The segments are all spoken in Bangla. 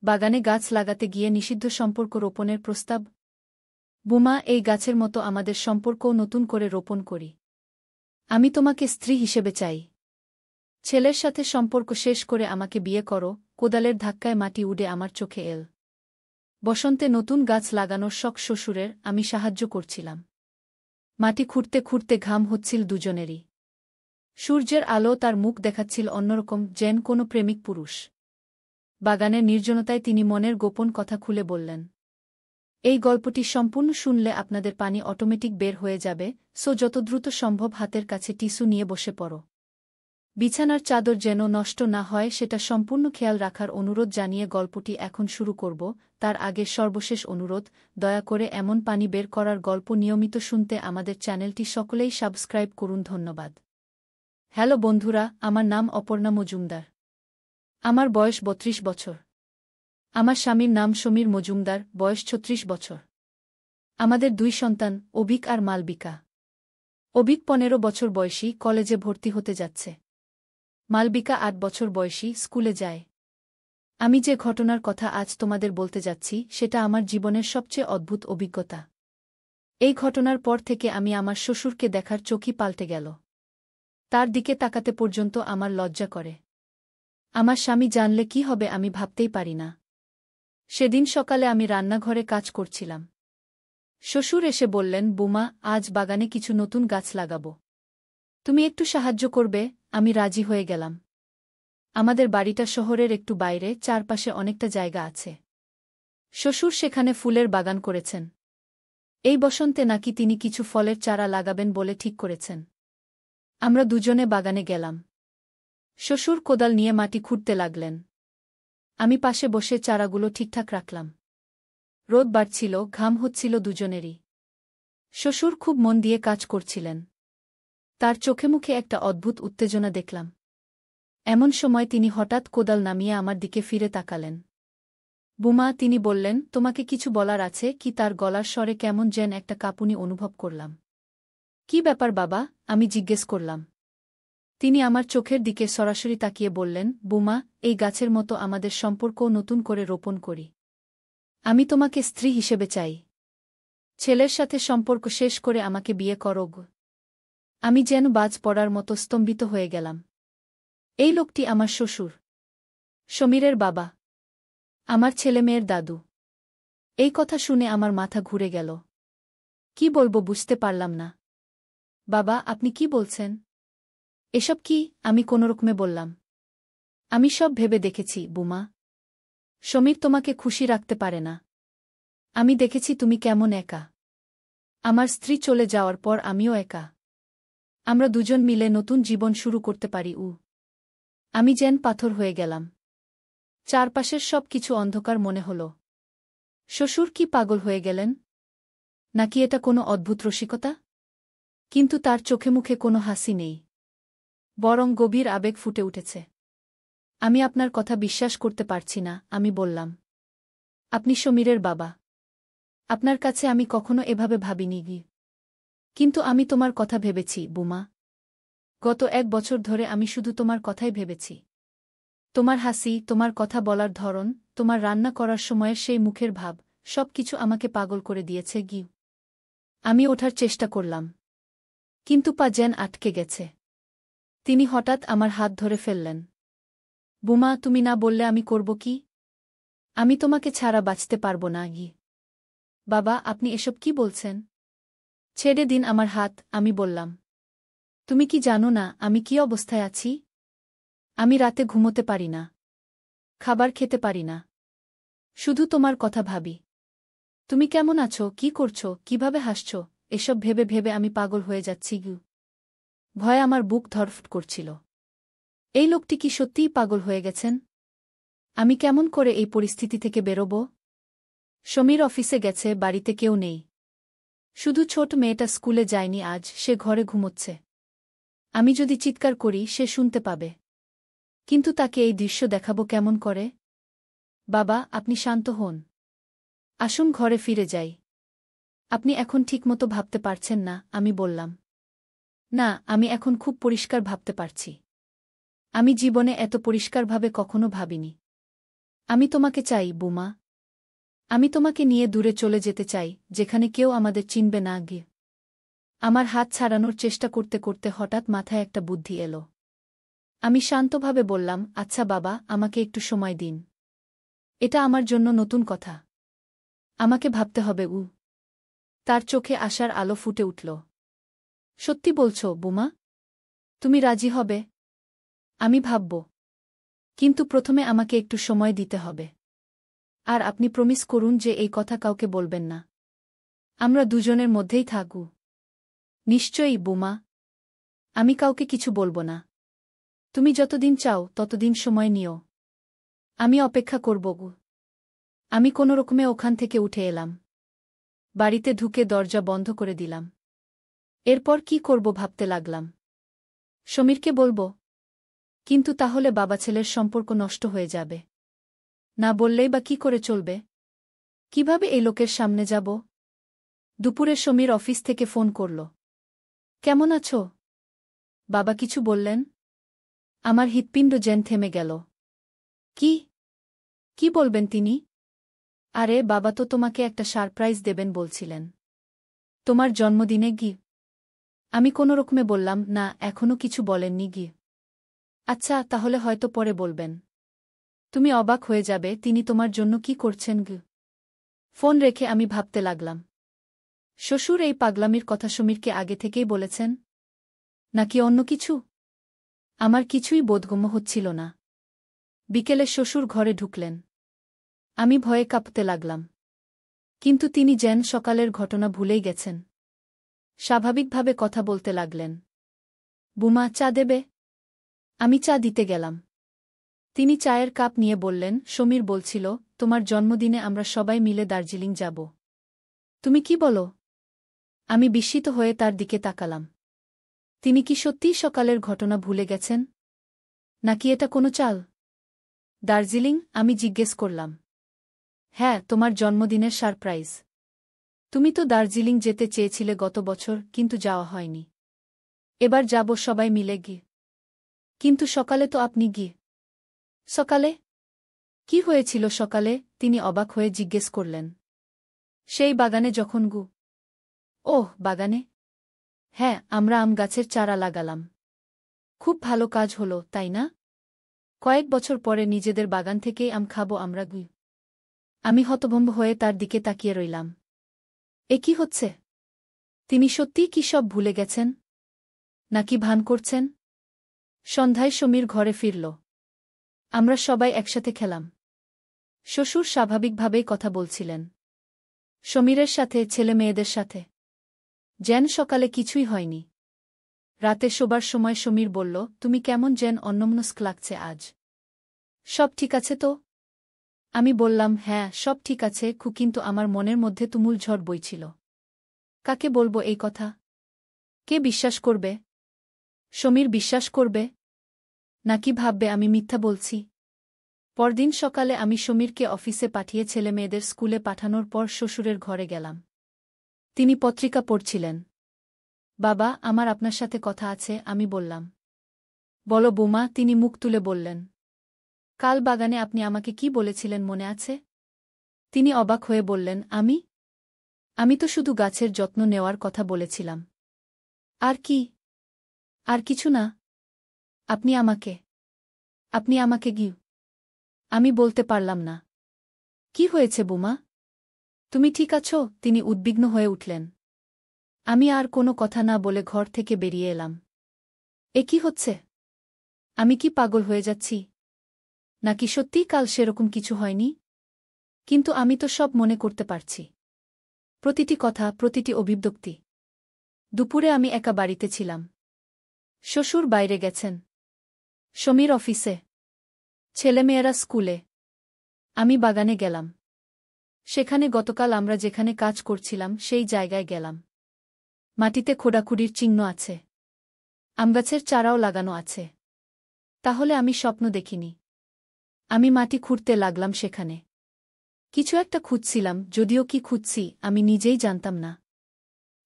বাগানে গাছ লাগাতে গিয়ে নিষিদ্ধ সম্পর্ক রোপণের প্রস্তাব। বুমা, এই গাছের মতো আমাদের সম্পর্কও নতুন করে রোপণ করি। আমি তোমাকে স্ত্রী হিসেবে চাই। ছেলের সাথে সম্পর্ক শেষ করে আমাকে বিয়ে করো। কোদালের ধাক্কায় মাটি উড়ে আমার চোখে এল। বসন্তে নতুন গাছ লাগানোর শখ শ্বশুরের, আমি সাহায্য করছিলাম। মাটি খুঁড়তে খুঁড়তে ঘাম হচ্ছিল দুজনেরই। সূর্যের আলো তার মুখ দেখাচ্ছিল অন্যরকম, যেন কোনো প্রেমিক পুরুষ। বাগানের নির্জনতায় তিনি মনের গোপন কথা খুলে বললেন। এই গল্পটি সম্পূর্ণ শুনলে আপনাদের পানি অটোমেটিক বের হয়ে যাবে, সো যত দ্রুত সম্ভব হাতের কাছে টিস্যু নিয়ে বসে পড়ো। বিছানার চাদর যেন নষ্ট না হয় সেটা সম্পূর্ণ খেয়াল রাখার অনুরোধ জানিয়ে গল্পটি এখন শুরু করব। তার আগে সর্বশেষ অনুরোধ, দয়া করে এমন পানি বের করার গল্প নিয়মিত শুনতে আমাদের চ্যানেলটি সকলেই সাবস্ক্রাইব করুন। ধন্যবাদ। হ্যালো বন্ধুরা, আমার নাম অপর্ণা মজুমদার। আমার বয়স ৩২ বছর। আমার স্বামীর নাম সমীর মজুমদার, বয়স ৩৬ বছর। আমাদের ২ সন্তান, অভিক আর মালবিকা। অভিক ১৫ বছর বয়সী, কলেজে ভর্তি হতে যাচ্ছে। মালবিকা ৮ বছর বয়সী, স্কুলে যায়। আমি যে ঘটনার কথা আজ তোমাদের বলতে যাচ্ছি সেটা আমার জীবনের সবচেয়ে অদ্ভুত অভিজ্ঞতা। এই ঘটনার পর থেকে আমি আমার শ্বশুরকে দেখার চোখই পাল্টে গেল। তার দিকে তাকাতে পর্যন্ত আমার লজ্জা করে। আমার স্বামী জানলে কি হবে আমি ভাবতেই পারি না। সেদিন সকালে আমি রান্নাঘরে কাজ করছিলাম। শ্বশুর এসে বললেন, বুমা, আজ বাগানে কিছু নতুন গাছ লাগাবো। তুমি একটু সাহায্য করবে? আমি রাজি হয়ে গেলাম। আমাদের বাড়িটা শহরের একটু বাইরে, চারপাশে অনেকটা জায়গা আছে। শ্বশুর সেখানে ফুলের বাগান করেছেন। এই বসন্তে নাকি তিনি কিছু ফলের চারা লাগাবেন বলে ঠিক করেছেন। আমরা দুজনে বাগানে গেলাম। শ্বশুর কোদাল নিয়ে মাটি খুঁড়তে লাগলেন। আমি পাশে বসে চারাগুলো ঠিকঠাক রাখলাম। রোদ বাড়ছিল, ঘাম হচ্ছিল দুজনেরই। শ্বশুর খুব মন দিয়ে কাজ করছিলেন। তার চোখে মুখে একটা অদ্ভুত উত্তেজনা দেখলাম। এমন সময় তিনি হঠাৎ কোদাল নামিয়ে আমার দিকে ফিরে তাকালেন। বুমা, তিনি বললেন, তোমাকে কিছু বলার আছে কি? তার গলার স্বরে কেমন যেন একটা কাঁপুনি অনুভব করলাম। কি ব্যাপার বাবা? আমি জিজ্ঞেস করলাম। তিনি আমার চোখের দিকে সরাসরি তাকিয়ে বললেন, বুমা, এই গাছের মতো আমাদের সম্পর্কও নতুন করে রোপণ করি। আমি তোমাকে স্ত্রী হিসেবে চাই। ছেলের সাথে সম্পর্ক শেষ করে আমাকে বিয়ে করো। আমি যেন বাজ পড়ার মতো স্তম্ভিত হয়ে গেলাম। এই লোকটি আমার শ্বশুর, সমীরের বাবা, আমার ছেলেমেয়ের দাদু। এই কথা শুনে আমার মাথা ঘুরে গেল। কি বলবো বুঝতে পারলাম না। বাবা, আপনি কি বলছেন? এসব কি? আমি কোনোরকমে বললাম। আমি সব ভেবে দেখেছি বুমা। সমীর তোমাকে খুশি রাখতে পারে না। আমি দেখেছি তুমি কেমন একা। আমার স্ত্রী চলে যাওয়ার পর আমিও একা। আমরা দুজন মিলে নতুন জীবন শুরু করতে পারি। আমি যেন পাথর হয়ে গেলাম। চারপাশের সব কিছু অন্ধকার মনে হল। শ্বশুর কি পাগল হয়ে গেলেন? নাকি এটা কোনো অদ্ভুত রসিকতা? কিন্তু তার চোখে মুখে কোনো হাসি নেই, বরং গভীর আবেগ ফুটে উঠেছে। আমি আপনার কথা বিশ্বাস করতে পারছি না, আমি বললাম। আপনি সমীরের বাবা। আপনার কাছে আমি কখনো এভাবে ভাবিনি। কিন্তু আমি তোমার কথা ভেবেছি বুমা। গত ১ বছর ধরে আমি শুধু তোমার কথাই ভেবেছি। তোমার হাসি, তোমার কথা বলার ধরন, তোমার রান্না করার সময়ের সেই মুখের ভাব, সব কিছু আমাকে পাগল করে দিয়েছে। আমি ওঠার চেষ্টা করলাম, কিন্তু পা যেন আটকে গেছে। তিনি হঠাৎ আমার হাত ধরে ফেললেন। বুমা, তুমি না বললে আমি করব কি? আমি তোমাকে ছাড়া বাঁচতে পারব না। বাবা, আপনি এসব কি বলছেন? ছেড়ে দিন আমার হাত, আমি বললাম। তুমি কি জানো না আমি কি অবস্থায় আছি? আমি রাতে ঘুমোতে পারি না, খাবার খেতে পারি না। শুধু তোমার কথা ভাবি। তুমি কেমন আছো, কি করছো, কিভাবে হাসছো, এসব ভেবে ভেবে আমি পাগল হয়ে যাচ্ছি। ভয়ে আমার বুক ধড়ফড় করছিল। এই লোকটি কি সত্যিই পাগল হয়ে গেছেন? আমি কেমন করে এই পরিস্থিতি থেকে বেরোব? সমীর অফিসে গেছে, বাড়িতে কেউ নেই। শুধু ছোট মেয়েটা স্কুলে যায়নি আজ, সে ঘরে ঘুমোচ্ছে। আমি যদি চিৎকার করি সে শুনতে পাবে। কিন্তু তাকে এই দৃশ্য দেখাবো কেমন করে? বাবা, আপনি শান্ত হন। আসুন ঘরে ফিরে যাই। আপনি এখন ঠিকমতো ভাবতে পারছেন না, আমি বললাম। না, আমি এখন খুব পরিষ্কার ভাবতে পারছি। আমি জীবনে এত পরিষ্কারভাবে কখনো ভাবিনি। আমি তোমাকে চাই, বুমা। আমি তোমাকে নিয়ে দূরে চলে যেতে চাই, যেখানে কেউ আমাদের চিনবে না গিয়ে। আমার হাত ছাড়ানোর চেষ্টা করতে করতে হঠাৎ মাথায় একটা বুদ্ধি এলো। আমি শান্তভাবে বললাম, আচ্ছা বাবা, আমাকে একটু সময় দিন। এটা আমার জন্য নতুন কথা। আমাকে ভাবতে হবে। তার চোখে আশার আলো ফুটে উঠল। সত্যি বলছো, বুমা? তুমি রাজি হবে? আমি ভাবব। কিন্তু প্রথমে আমাকে একটু সময় দিতে হবে। আর আপনি প্রমিস করুন যে এই কথা কাউকে বলবেন না। আমরা দুজনের মধ্যেই থাকব। নিশ্চয়ই, বুমা। আমি কাউকে কিছু বলবো না। তুমি যতদিন চাও ততদিন সময় নিও। আমি অপেক্ষা করব। আমি কোনোরকমে ওখান থেকে উঠে এলাম। বাড়িতে ঢুকে দরজা বন্ধ করে দিলাম। এরপর কি করব ভাবতে লাগলাম। সমীরকে বলবো, কিন্তু তাহলে বাবা ছেলের সম্পর্ক নষ্ট হয়ে যাবে। না বললেই বা কি করে চলবে? কিভাবে এই লোকের সামনে যাব? দুপুরে সমীর অফিস থেকে ফোন করল। কেমন আছো? বাবা কিছু বললেন? আমার হৃৎপিণ্ড যেন থেমে গেল। কি কি বলবেন তিনি? আরে বাবা তো তোমাকে একটা সারপ্রাইজ দেবেন বলছিলেন। তোমার জন্মদিনে গি। আমি কোনোরকমে বললাম, না, এখনো কিছু বলেননি গি। আচ্ছা, তাহলে হয়তো পরে বলবেন। তুমি অবাক হয়ে যাবে তিনি তোমার জন্য কি করছেন গি। ফোন রেখে আমি ভাবতে লাগলাম। শ্বশুর এই পাগলামির কথা সমীরকে আগে থেকেই বলেছেন? নাকি অন্য কিছু? আমার কিছুই বোধগম্য হচ্ছিল না। বিকেলে শ্বশুর ঘরে ঢুকলেন। আমি ভয়ে কাঁপতে লাগলাম। কিন্তু তিনি যেন সকালের ঘটনা ভুলেই গেছেন। স্বাভাবিকভাবে কথা বলতে লাগলেন। বুমা, চা দেবে? আমি চা দিতে গেলাম। তিনি চায়ের কাপ নিয়ে বললেন, সমীর বলছিল, তোমার জন্মদিনে আমরা সবাই মিলে দার্জিলিং যাব। তুমি কি বলো? আমি বিস্মিত হয়ে তার দিকে তাকালাম। তিনি কি সত্যিই সকালের ঘটনা ভুলে গেছেন? নাকি এটা কোনো চাল? দার্জিলিং? আমি জিজ্ঞেস করলাম। হ্যাঁ, তোমার জন্মদিনের সারপ্রাইজ। তুমি তো দার্জিলিং যেতে চেয়েছিলে গত বছর, কিন্তু যাওয়া হয়নি। এবার যাব সবাই মিলে গিয়ে। কিন্তু সকালে তো আপনি গিয়ে। সকালে? কি হয়েছিল সকালে? তিনি অবাক হয়ে জিজ্ঞেস করলেন। সেই বাগানে যখন ওহ, বাগানে? হ্যাঁ, আমরা আম গাছের চারা লাগালাম। খুব ভালো কাজ হলো, তাই না? কয়েক বছর পরে নিজেদের বাগান থেকেই আম খাবো আমরা। আমি হতভম্ব হয়ে তার দিকে তাকিয়ে রইলাম। এ কি হচ্ছে? তিনি সত্যিই কি সব ভুলে গেছেন? নাকি ভান করছেন? সন্ধ্যায় সমীর ঘরে ফিরল। আমরা সবাই একসাথে খেলাম। শ্বশুর স্বাভাবিকভাবেই কথা বলছিলেন। সমীরের সাথে, ছেলে মেয়েদের সাথে। যেন সকালে কিছুই হয়নি। রাতে শোবার সময় সমীর বলল, তুমি কেমন যেন অন্যমনস্ক লাগছে আজ। সব ঠিক আছে তো? আমি বললাম, হ্যাঁ, সব ঠিক আছে, কিন্তু আমার মনের মধ্যে তুমুল ঝড় বইছিল। কাকে বলবো এই কথা? কে বিশ্বাস করবে? সমীর বিশ্বাস করবে? নাকি ভাববে আমি মিথ্যা বলছি? পরদিন সকালে আমি সমীরকে অফিসে পাঠিয়ে ছেলেমেয়েদের স্কুলে পাঠানোর পর শ্বশুরের ঘরে গেলাম। তিনি পত্রিকা পড়ছিলেন। বাবা, আমার আপনার সাথে কথা আছে, আমি বললাম। বলো বৌমা, তিনি মুখ তুলে বললেন। কাল বাগানে আপনি আমাকে কি বলেছিলেন মনে আছে? তিনি অবাক হয়ে বললেন, আমি তো শুধু গাছের যত্ন নেওয়ার কথা বলেছিলাম। আর কি? আর কিছু না। আপনি আমাকে গিয়ে। আমি বলতে পারলাম না। কি হয়েছে বুমা? তুমি ঠিক আছো? তিনি উদ্বিগ্ন হয়ে উঠলেন। আমি আর কোনো কথা না বলে ঘর থেকে বেরিয়ে এলাম। এ কি হচ্ছে? আমি কি পাগল হয়ে যাচ্ছি? নাকি সত্যিই কাল সেরকম কিছু হয়নি? কিন্তু আমি তো সব মনে করতে পারছি। প্রতিটি কথা, প্রতিটি অভিব্যক্তি। দুপুরে আমি একা বাড়িতে ছিলাম। শ্বশুর বাইরে গেছেন। সমীর অফিসে। ছেলেমেয়েরা স্কুলে। আমি বাগানে গেলাম। সেখানে গতকাল আমরা যেখানে কাজ করছিলাম সেই জায়গায় গেলাম। মাটিতে খোঁড়াখুড়ির চিহ্ন আছে। আমগাছের চারাও লাগানো আছে। তাহলে আমি স্বপ্ন দেখিনি। আমি মাটি খুঁড়তে লাগলাম সেখানে। কিছু একটা খুঁজছিলাম, যদিও কি খুঁজছি আমি নিজেই জানতাম না।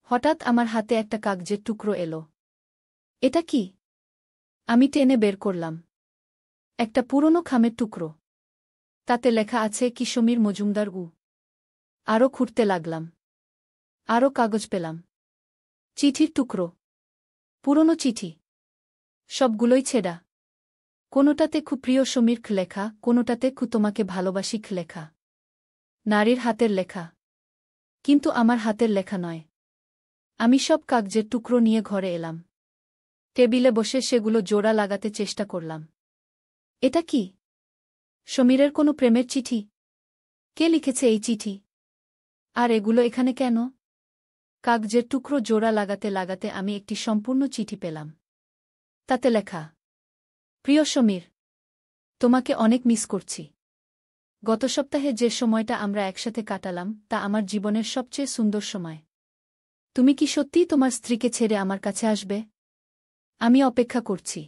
হঠাৎ আমার হাতে একটা কাগজের টুকরো এলো। এটা কি? আমি টেনে বের করলাম। একটা পুরনো খামের টুকরো। তাতে লেখা আছে কি সমীর মজুমদার। আরও খুঁড়তে লাগলাম। আরও কাগজ পেলাম। চিঠির টুকরো। পুরনো চিঠি। সবগুলোই ছেঁড়া। কোনোটাতে খুব প্রিয় সমীর লেখা, কোনোটাতে তোমাকে ভালোবাসি লেখা। নারীর হাতের লেখা। কিন্তু আমার হাতের লেখা নয়। আমি সব কাগজের টুকরো নিয়ে ঘরে এলাম। টেবিলে বসে সেগুলো জোড়া লাগাতে চেষ্টা করলাম। এটা কি? সমীরের কোনো প্রেমের চিঠি? কে লিখেছে এই চিঠি? আর এগুলো এখানে কেন? কাগজের টুকরো জোড়া লাগাতে লাগাতে আমি একটি সম্পূর্ণ চিঠি পেলাম। তাতে লেখা, প্রিয় সমীর, তোমাকে অনেক মিস করছি। গত সপ্তাহে যে সময়টা আমরা একসাথে কাটালাম তা আমার জীবনের সবচেয়ে সুন্দর সময়। তুমি কি সত্যিই তোমার স্ত্রীকে ছেড়ে আমার কাছে আসবে? আমি অপেক্ষা করছি।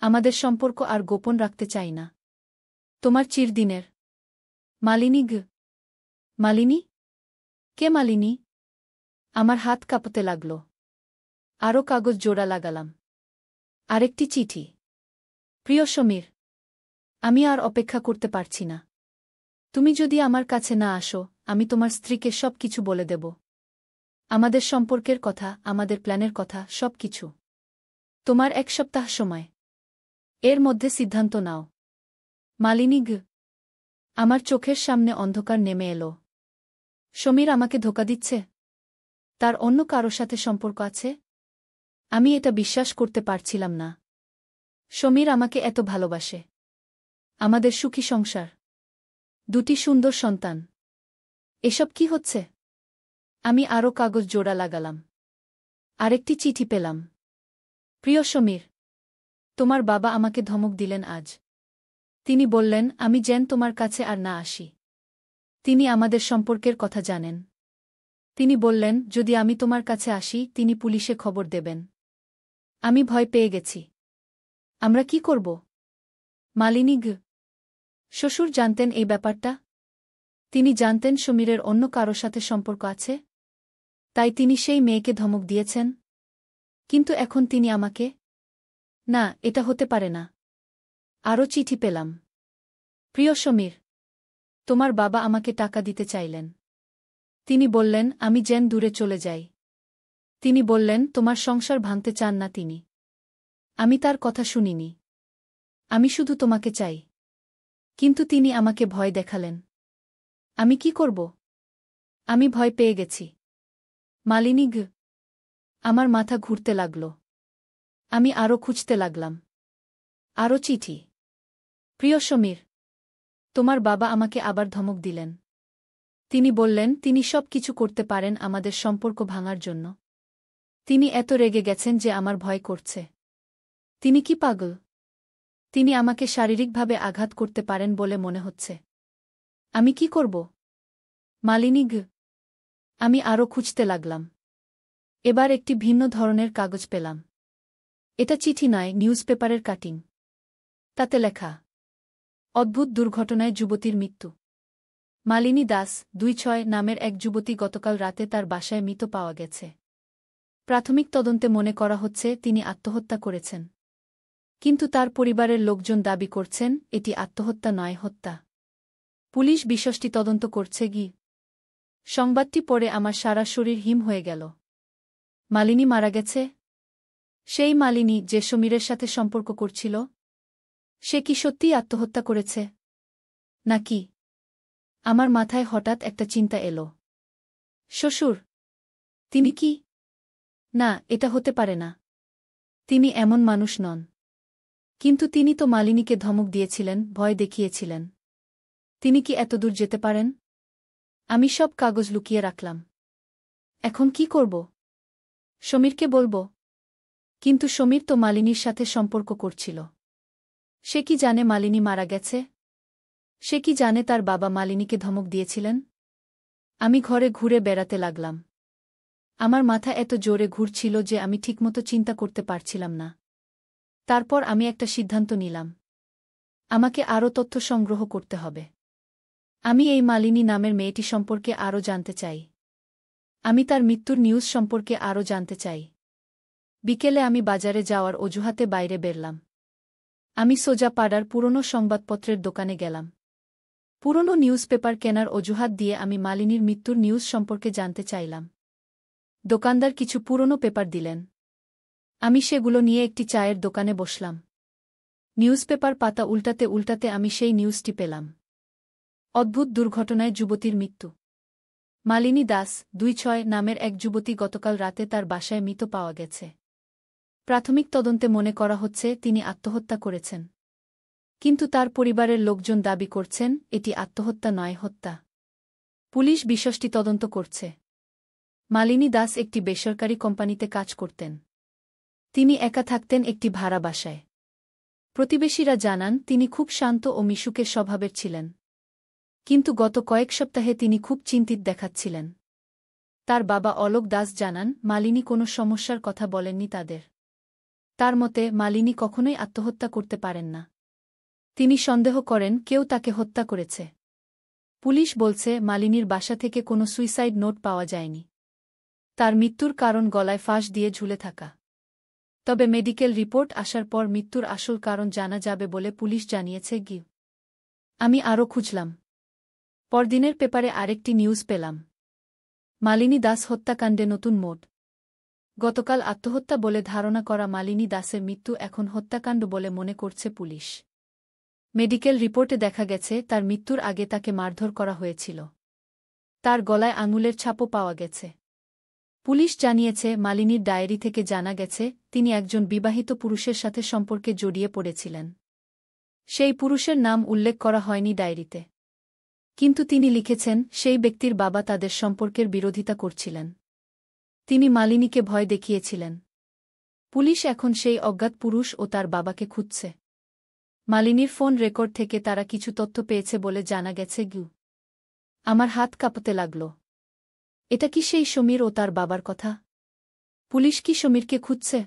আমাদের সম্পর্ক আর গোপন রাখতে চাই না। তোমার চিরদিনের মালিনী। মালিনী? কে মালিনী? আমার হাত কাঁপতে লাগল। আরও কাগজ জোড়া লাগালাম। আরেকটি চিঠি। প্রিয় সমীর, আমি আর অপেক্ষা করতে পারছি না। তুমি যদি আমার কাছে না আসো, আমি তোমার স্ত্রীকে সব কিছু বলে দেব। আমাদের সম্পর্কের কথা, আমাদের প্ল্যানের কথা, সব কিছু। তোমার 1 সপ্তাহ সময়। এর মধ্যে সিদ্ধান্ত নাও। মালিনী। আমার চোখের সামনে অন্ধকার নেমে এলো। সমীর আমাকে ধোঁকা দিচ্ছে? তার অন্য কারো সাথে সম্পর্ক আছে? আমি এটা বিশ্বাস করতে পারছিলাম না। সমীর আমাকে এত ভালোবাসে। আমাদের সুখী সংসার। 2টি সুন্দর সন্তান। এসব কি হচ্ছে? আমি আরও কাগজ জোড়া লাগালাম। আরেকটি চিঠি পেলাম। প্রিয় সমীর, তোমার বাবা আমাকে ধমক দিলেন আজ। তিনি বললেন আমি যেন তোমার কাছে আর না আসি। তিনি আমাদের সম্পর্কের কথা জানেন। তিনি বললেন যদি আমি তোমার কাছে আসি তিনি পুলিশে খবর দেবেন। আমি ভয় পেয়ে গেছি। আমরা কি করব? মালিনী। শ্বশুর জানতেন এই ব্যাপারটা? তিনি জানতেন সমীরের অন্য কারো সাথে সম্পর্ক আছে? তাই তিনি সেই মেয়েকে ধমক দিয়েছেন? কিন্তু এখন তিনি আমাকে? না, এটা হতে পারে না। আরও চিঠি পেলাম। প্রিয় সমীর, তোমার বাবা আমাকে টাকা দিতে চাইলেন। তিনি বললেন আমি যেন দূরে চলে যাই। তিনি বললেন তোমার সংসার ভাঙতে চান না তিনি। আমি তার কথা শুনিনি। আমি শুধু তোমাকে চাই। কিন্তু তিনি আমাকে ভয় দেখালেন। আমি কি করব? আমি ভয় পেয়ে গেছি। মালিনী। আমার মাথা ঘুরতে লাগল। আমি আরও খুঁজতে লাগলাম। আরও চিঠি। প্রিয় সমীর, তোমার বাবা আমাকে আবার ধমক দিলেন। তিনি বললেন তিনি সব কিছু করতে পারেন আমাদের সম্পর্ক ভাঙার জন্য। তিনি এত রেগে গেছেন যে আমার ভয় করছে। তিনি কি পাগল? তিনি আমাকে শারীরিকভাবে আঘাত করতে পারেন বলে মনে হচ্ছে। আমি কি করব? মালিনী। আমি আরও খুঁজতে লাগলাম। এবার একটি ভিন্ন ধরনের কাগজ পেলাম। এটা চিঠি নয়, নিউজপেপারের কাটিং। তাতে লেখা, অদ্ভুত দুর্ঘটনায় যুবতীর মৃত্যু। মালিনী দাস 26 নামের এক যুবতী গতকাল রাতে তার বাসায় মৃত পাওয়া গেছে। প্রাথমিক তদন্তে মনে করা হচ্ছে তিনি আত্মহত্যা করেছেন। কিন্তু তার পরিবারের লোকজন দাবি করছেন এটি আত্মহত্যা নয়, হত্যা। পুলিশ বিষয়টি তদন্ত করছে। সংবাদটি পড়ে আমার সারা শরীর হিম হয়ে গেল। মালিনী মারা গেছে? সেই মালিনী যে সমীরের সাথে সম্পর্ক করছিল? সে কি সত্যিই আত্মহত্যা করেছে? নাকি? আমার মাথায় হঠাৎ একটা চিন্তা এলো। শ্বশুর? তিনি কি? না, এটা হতে পারে না। তিনি এমন মানুষ নন। কিন্তু তিনি তো মালিনীকে ধমক দিয়েছিলেন, ভয় দেখিয়েছিলেন। তিনি কি এতদূর যেতে পারেন? আমি সব কাগজ লুকিয়ে রাখলাম। এখন কি করব? সমীরকে বলব? কিন্তু সমীর তো মালিনীর সাথে সম্পর্ক করছিল। সে কি জানে মালিনী মারা গেছে? সে কি জানে তার বাবা মালিনীকে ধমক দিয়েছিলেন? আমি ঘরে ঘুরে বেড়াতে লাগলাম। আমার মাথা এত জোরে ঘুরছিল যে আমি ঠিকমতো চিন্তা করতে পারছিলাম না। তারপর আমি একটা সিদ্ধান্ত নিলাম। আমাকে আরও তথ্য সংগ্রহ করতে হবে। আমি এই মালিনী নামের মেয়েটি সম্পর্কে আরও জানতে চাই। আমি তার মৃত্যুর নিউজ সম্পর্কে আরও জানতে চাই। বিকেলে আমি বাজারে যাওয়ার অজুহাতে বাইরে বেরলাম। আমি সোজা পাড়ার পুরনো সংবাদপত্রের দোকানে গেলাম। পুরনো নিউজ পেপার কেনার অজুহাত দিয়ে আমি মালিনীর মৃত্যুর নিউজ সম্পর্কে জানতে চাইলাম। দোকানদার কিছু পুরনো পেপার দিলেন। আমি সেগুলো নিয়ে একটি চায়ের দোকানে বসলাম। নিউজ পেপার পাতা উল্টাতে উল্টাতে আমি সেই নিউজটি পেলাম। অদ্ভুত দুর্ঘটনায় যুবতীর মৃত্যু। মালিনী দাস ২৬ নামের এক যুবতী গতকাল রাতে তার বাসায় মৃত পাওয়া গেছে। প্রাথমিক তদন্তে মনে করা হচ্ছে তিনি আত্মহত্যা করেছেন। কিন্তু তার পরিবারের লোকজন দাবি করছেন এটি আত্মহত্যা নয়, হত্যা। পুলিশ বিষয়টি তদন্ত করছে। মালিনী দাস একটি বেসরকারি কোম্পানিতে কাজ করতেন। তিনি একা থাকতেন একটি ভাড়া বাসায়। প্রতিবেশীরা জানান তিনি খুব শান্ত ও মিশুকে স্বভাবের ছিলেন। কিন্তু গত কয়েক সপ্তাহে তিনি খুব চিন্তিত দেখাচ্ছিলেন। তার বাবা অলোক দাস জানান মালিনী কোনো সমস্যার কথা বলেননি তাদের। তার মতে মালিনী কখনোই আত্মহত্যা করতে পারেন না। তিনি সন্দেহ করেন কেউ তাকে হত্যা করেছে। পুলিশ বলছে মালিনীর বাসা থেকে কোনো সুইসাইড নোট পাওয়া যায়নি। তার মৃত্যুর কারণ গলায় ফাঁস দিয়ে ঝুলে থাকা। তবে মেডিকেল রিপোর্ট আসার পর মৃত্যুর আসল কারণ জানা যাবে বলে পুলিশ জানিয়েছে। আমি আরও খুঁজলাম। পরদিনের পেপারে আরেকটি নিউজ পেলাম। মালিনী দাস হত্যাকাণ্ডে নতুন মোড়। গতকাল আত্মহত্যা বলে ধারণা করা মালিনী দাসের মৃত্যু এখন হত্যাকাণ্ড বলে মনে করছে পুলিশ। মেডিকেল রিপোর্টে দেখা গেছে তার মৃত্যুর আগে তাকে মারধর করা হয়েছিল। তার গলায় আঙুলের ছাপও পাওয়া গেছে। পুলিশ জানিয়েছে মালিনীর ডায়েরি থেকে জানা গেছে তিনি একজন বিবাহিত পুরুষের সাথে সম্পর্কে জড়িয়ে পড়েছিলেন। সেই পুরুষের নাম উল্লেখ করা হয়নি ডায়েরিতে। কিন্তু তিনি লিখেছেন সেই ব্যক্তির বাবা তাদের সম্পর্কের বিরোধিতা করছিলেন। তিনি মালিনীকে ভয় দেখিয়েছিলেন। পুলিশ এখন সেই অজ্ঞাত পুরুষ ও তার বাবাকে খুঁজছে। মালিনীর ফোন রেকর্ড থেকে তারা কিছু তথ্য পেয়েছে বলে জানা গেছে। আমার হাত কাঁপতে লাগল। এটা কি সেই সমীর ও তার বাবার কথা? পুলিশ কি সমীরকে খুঁজছে?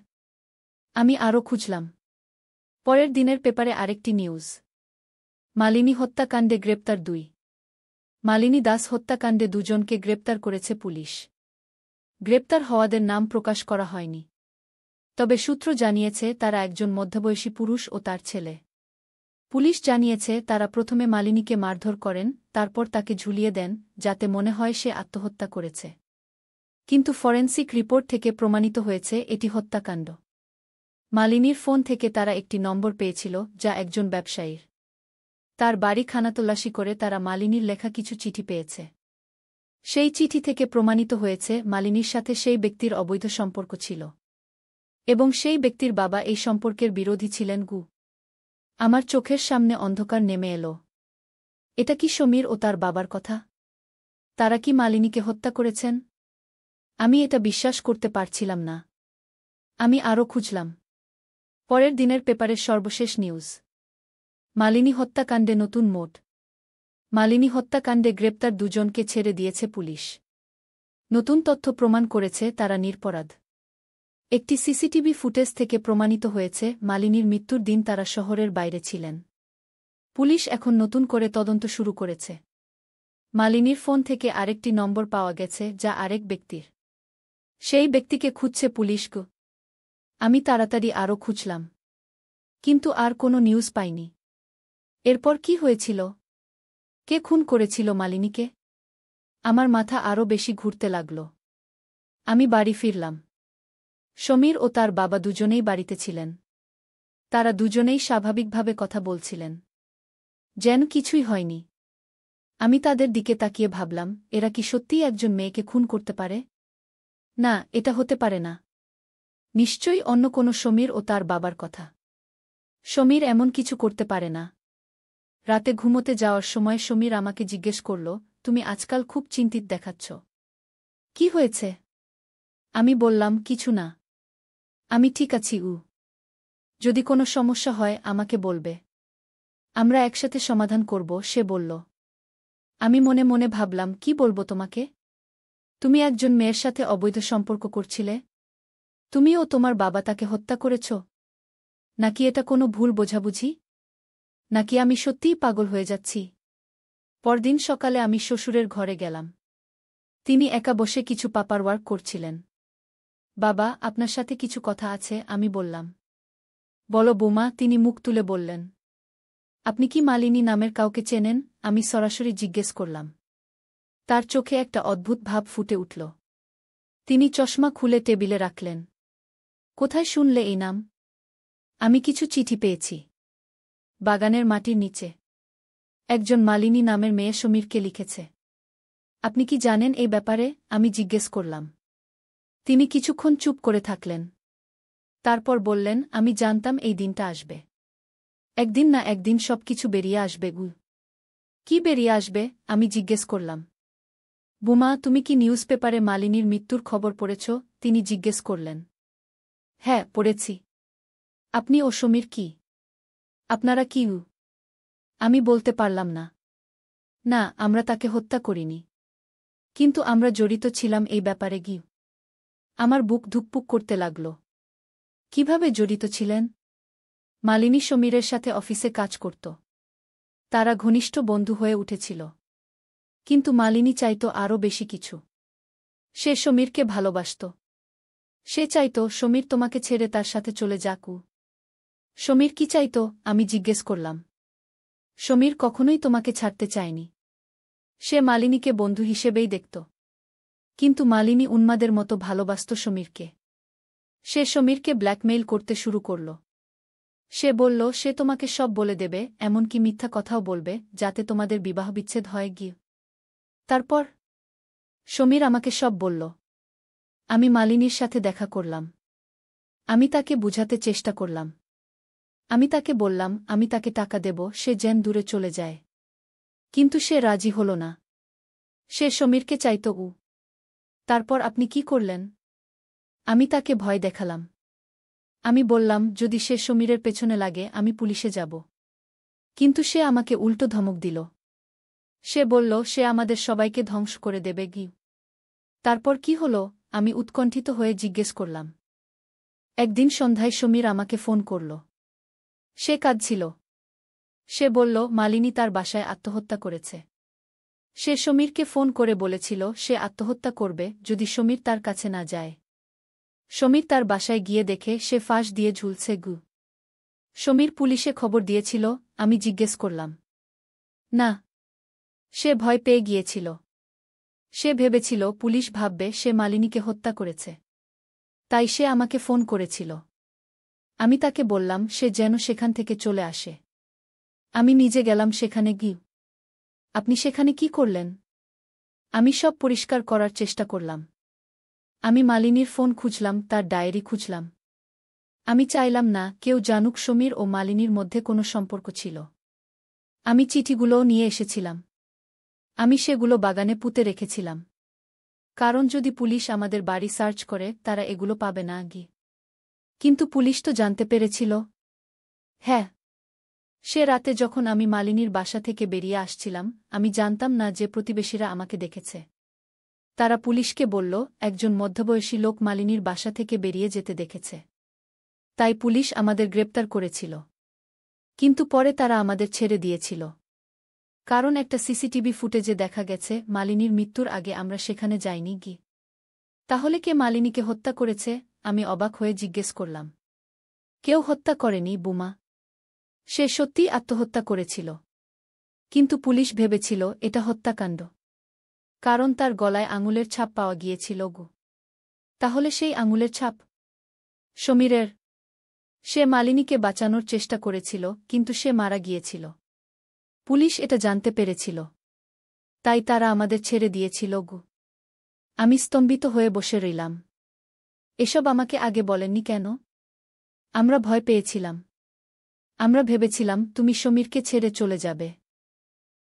আমি আরও খুঁজলাম। পরের দিনের পেপারে আরেকটি নিউজ। মালিনী হত্যাকাণ্ডে গ্রেপ্তার ২। মালিনী দাস হত্যাকাণ্ডে দুজনকে গ্রেপ্তার করেছে পুলিশ। গ্রেপ্তার হওয়াদের নাম প্রকাশ করা হয়নি। তবে সূত্র জানিয়েছে তারা একজন মধ্যবয়সী পুরুষ ও তার ছেলে। পুলিশ জানিয়েছে তারা প্রথমে মালিনীকে মারধর করেন, তারপর তাকে ঝুলিয়ে দেন যাতে মনে হয় সে আত্মহত্যা করেছে। কিন্তু ফরেনসিক রিপোর্ট থেকে প্রমাণিত হয়েছে এটি হত্যাকাণ্ড। মালিনীর ফোন থেকে তারা একটি নম্বর পেয়েছিল যা একজন ব্যবসায়ীর। তার বাড়ি খানাতল্লাশি করে তারা মালিনীর লেখা কিছু চিঠি পেয়েছে। সেই চিঠি থেকে প্রমাণিত হয়েছে মালিনীর সাথে সেই ব্যক্তির অবৈধ সম্পর্ক ছিল এবং সেই ব্যক্তির বাবা এই সম্পর্কের বিরোধী ছিলেন। আমার চোখের সামনে অন্ধকার নেমে এলো। এটা কি সমীর ও তার বাবার কথা? তারা কি মালিনীকে হত্যা করেছেন? আমি এটা বিশ্বাস করতে পারছিলাম না। আমি আরও খুঁজলাম। পরের দিনের পেপারের সর্বশেষ নিউজ। মালিনী হত্যাকাণ্ডে নতুন মোড়। মালিনী হত্যাকাণ্ডে গ্রেপ্তার দুজনকে ছেড়ে দিয়েছে পুলিশ। নতুন তথ্য প্রমাণ করেছে তারা নিরপরাধ। একটি সিসিটিভি ফুটেজ থেকে প্রমাণিত হয়েছে মালিনীর মৃত্যুর দিন তারা শহরের বাইরে ছিলেন। পুলিশ এখন নতুন করে তদন্ত শুরু করেছে। মালিনীর ফোন থেকে আরেকটি নম্বর পাওয়া গেছে যা আরেক ব্যক্তির। সেই ব্যক্তিকে খুঁজছে পুলিশ। আমি তাড়াতাড়ি আরও খুঁজলাম। কিন্তু আর কোনো নিউজ পাইনি। এরপর কি হয়েছিল? কে খুন করেছিল মালিনীকে? আমার মাথা আরও বেশি ঘুরতে লাগল। আমি বাড়ি ফিরলাম। সমীর ও তার বাবা দুজনেই বাড়িতে ছিলেন। তারা দুজনেই স্বাভাবিকভাবে কথা বলছিলেন, যেন কিছুই হয়নি। আমি তাদের দিকে তাকিয়ে ভাবলাম এরা কি সত্যিই একজন মেয়েকে খুন করতে পারে? না, এটা হতে পারে না। নিশ্চয়ই অন্য কোনো সমীর ও তার বাবার কথা। সমীর এমন কিছু করতে পারে না। রাতে ঘুমোতে যাওয়ার সময় সমীর আমাকে জিজ্ঞেস করল, তুমি আজকাল খুব চিন্তিত দেখাচ্ছ। কি হয়েছে? আমি বললাম, কিছু না। আমি ঠিক আছি। যদি কোনো সমস্যা হয় আমাকে বলবে। আমরা একসাথে সমাধান করব, সে বলল। আমি মনে মনে ভাবলাম কি বলবো তোমাকে? তুমি একজন মেয়ের সাথে অবৈধ সম্পর্ক করছিলে। তুমি ও তোমার বাবা তাকে হত্যা করেছ? নাকি এটা কোনো ভুল বোঝাবুঝি? নাকি আমি সত্যিই পাগল হয়ে যাচ্ছি? পরদিন সকালে আমি শ্বশুরের ঘরে গেলাম। তিনি একা বসে কিছু পেপারওয়ার্ক করছিলেন। বাবা, আপনার সাথে কিছু কথা আছে, আমি বললাম। বলো বৌমা, তিনি মুখ তুলে বললেন। আপনি কি মালিনী নামের কাউকে চেনেন? আমি সরাসরি জিজ্ঞেস করলাম। তার চোখে একটা অদ্ভুত ভাব ফুটে উঠল। তিনি চশমা খুলে টেবিলে রাখলেন। কোথায় শুনলে এই নাম? আমি কিছু চিঠি পেয়েছি। বাগানের মাটির নিচে। একজন মালিনী নামের মেয়ে সমীরকে লিখেছে। আপনি কি জানেন এই ব্যাপারে? আমি জিজ্ঞেস করলাম। তিনি কিছুক্ষণ চুপ করে থাকলেন। তারপর বললেন, আমি জানতাম এই দিনটা আসবে। একদিন না একদিন সবকিছু বেরিয়ে আসবে। কি বেরিয়ে আসবে? আমি জিজ্ঞেস করলাম। বুমা, তুমি কি নিউজ পেপারে মালিনীর মৃত্যুর খবর পড়েছ? তিনি জিজ্ঞেস করলেন। হ্যাঁ, পড়েছি। আপনি ও সমীর কি? আপনারা কি? আমি বলতে পারলাম না। না, আমরা তাকে হত্যা করিনি। কিন্তু আমরা জড়িত ছিলাম এই ব্যাপারে। আমার বুক ধুকপুক করতে লাগল। কিভাবে জড়িত ছিলেন? মালিনী সমীরের সাথে অফিসে কাজ করত। তারা ঘনিষ্ঠ বন্ধু হয়ে উঠেছিল। কিন্তু মালিনী চাইত আরও বেশি কিছু। সে সমীরকে ভালোবাসত। সে চাইত সমীর তোমাকে ছেড়ে তার সাথে চলে যাক। সমীর কি চাইত? আমি জিজ্ঞেস করলাম। সমীর কখনোই তোমাকে ছাড়তে চায়নি। সে মালিনীকে বন্ধু হিসেবেই দেখত। কিন্তু মালিনী উন্মাদের মতো ভালোবাসত সমীরকে। সে সমীরকে ব্ল্যাকমেইল করতে শুরু করল। সে বলল সে তোমাকে সব বলে দেবে, এমনকি মিথ্যা কথাও বলবে, যাতে তোমাদের বিবাহবিচ্ছেদ হয়। তারপর সমীর আমাকে সব বলল। আমি মালিনীর সাথে দেখা করলাম। আমি তাকে বুঝাতে চেষ্টা করলাম। আমি তাকে বললাম আমি তাকে টাকা দেব, সে যেন দূরে চলে যায়। কিন্তু সে রাজি হল না। সে সমীরকে চাইত। তারপর আপনি কি করলেন? আমি তাকে ভয় দেখালাম। আমি বললাম যদি সে সমীরের পেছনে লাগে আমি পুলিশে যাব। কিন্তু সে আমাকে উল্টো ধমক দিল। সে বলল সে আমাদের সবাইকে ধ্বংস করে দেবে। তারপর কি হলো? আমি উৎকণ্ঠিত হয়ে জিজ্ঞেস করলাম। একদিন সন্ধ্যায় সমীর আমাকে ফোন করল। সে কাঁদছিল। সে বলল মালিনী তার বাসায় আত্মহত্যা করেছে। সে সমীরকে ফোন করে বলেছিল সে আত্মহত্যা করবে যদি সমীর তার কাছে না যায়। সমীর তার বাসায় গিয়ে দেখে সে ফাঁস দিয়ে ঝুলছে। সমীর পুলিশে খবর দিয়েছিল? আমি জিজ্ঞেস করলাম। না। সে ভয় পেয়ে গিয়েছিল। সে ভেবেছিল পুলিশ ভাববে সে মালিনীকে হত্যা করেছে। তাই সে আমাকে ফোন করেছিল। আমি তাকে বললাম সে যেন সেখান থেকে চলে আসে। আমি নিজে গেলাম সেখানে। আপনি সেখানে কি করলেন? আমি সব পরিষ্কার করার চেষ্টা করলাম। আমি মালিনীর ফোন খুঁজলাম, তার ডায়েরি খুঁজলাম। আমি চাইলাম না কেউ জানুক সমীর ও মালিনীর মধ্যে কোনো সম্পর্ক ছিল। আমি চিঠিগুলোও নিয়ে এসেছিলাম। আমি সেগুলো বাগানে পুঁতে রেখেছিলাম। কারণ যদি পুলিশ আমাদের বাড়ি সার্চ করে তারা এগুলো পাবে না। কিন্তু পুলিশ তো জানতে পেরেছিল। হ্যাঁ। সে রাতে যখন আমি মালিনীর বাসা থেকে বেরিয়ে আসছিলাম, আমি জানতাম না যে প্রতিবেশীরা আমাকে দেখেছে। তারা পুলিশকে বলল একজন মধ্যবয়সী লোক মালিনীর বাসা থেকে বেরিয়ে যেতে দেখেছে। তাই পুলিশ আমাদের গ্রেপ্তার করেছিল। কিন্তু পরে তারা আমাদের ছেড়ে দিয়েছিল। কারণ একটা সিসিটিভি ফুটেজে দেখা গেছে মালিনীর মৃত্যুর আগে আমরা সেখানে যাইনি। তাহলে কে মালিনীকে হত্যা করেছে? আমি অবাক হয়ে জিজ্ঞেস করলাম। কেউ হত্যা করেনি বুমা। সে সত্যিই আত্মহত্যা করেছিল। কিন্তু পুলিশ ভেবেছিল এটা হত্যাকাণ্ড। কারণ তার গলায় আঙুলের ছাপ পাওয়া গিয়েছিল। তাহলে সেই আঙুলের ছাপ সমীরের। সে মালিনীকে বাঁচানোর চেষ্টা করেছিল, কিন্তু সে মারা গিয়েছিল। পুলিশ এটা জানতে পেরেছিল। তাই তারা আমাদের ছেড়ে দিয়েছিল। আমি স্তম্ভিত হয়ে বসে রইলাম। এসব আমাকে আগে বলেননি কেন? আমরা ভয় পেয়েছিলাম। আমরা ভেবেছিলাম তুমি সমীরকে ছেড়ে চলে যাবে।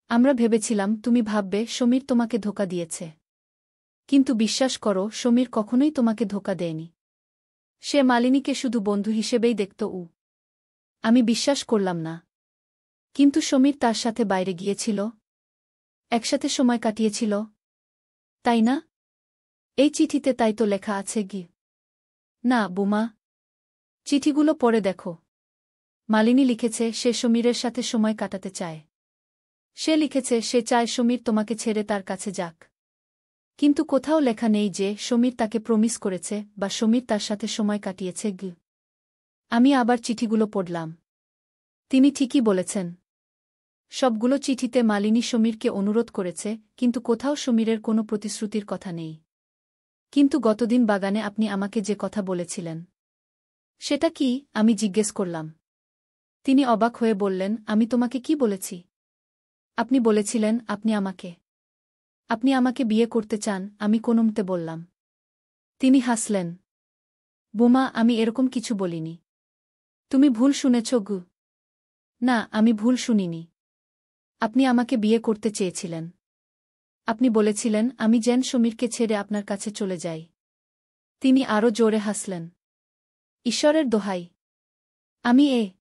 আমরা ভেবেছিলাম তুমি ভাববে সমীর তোমাকে ধোঁকা দিয়েছে। কিন্তু বিশ্বাস করো, সমীর কখনোই তোমাকে ধোঁকা দেয়নি। সে মালিনীকে শুধু বন্ধু হিসেবেই দেখত। আমি বিশ্বাস করলাম না। কিন্তু সমীর তার সাথে বাইরে গিয়েছিল। একসাথে সময় কাটিয়েছিল। তাই না? এই চিঠিতে তাই তো লেখা আছে। না বুমা। চিঠিগুলো পড়ে দেখো। মালিনী লিখেছে সে সমীরের সাথে সময় কাটাতে চায়। সে লিখেছে সে চায় সমীর তোমাকে ছেড়ে তার কাছে যাক। কিন্তু কোথাও লেখা নেই যে সমীর তাকে প্রমিস করেছে বা সমীর তার সাথে সময় কাটিয়েছে। আমি আবার চিঠিগুলো পড়লাম। তিনি ঠিকই বলেছেন। সবগুলো চিঠিতে মালিনী সমীরকে অনুরোধ করেছে, কিন্তু কোথাও সমীরের কোনো প্রতিশ্রুতির কথা নেই। কিন্তু গতদিন বাগানে আপনি আমাকে যে কথা বলেছিলেন। সেটা কি? আমি জিজ্ঞেস করলাম। তিনি অবাক হয়ে বললেন, আমি তোমাকে কি বলেছি? আপনি বলেছিলেন, আপনি আমাকে বিয়ে করতে চান। আমি কোনমতে বললাম। তিনি হাসলেন। বোমা, আমি এরকম কিছু বলিনি। তুমি ভুল শুনেছ গু। না, আমি ভুল শুনিনি। আপনি আমাকে বিয়ে করতে চেয়েছিলেন। আপনি বলেছিলেন আমি যেন সমীরকে ছেড়ে আপনার কাছে চলে যাই। তিনি আরও জোরে হাসলেন। ঈশ্বরের দোহাই! আমি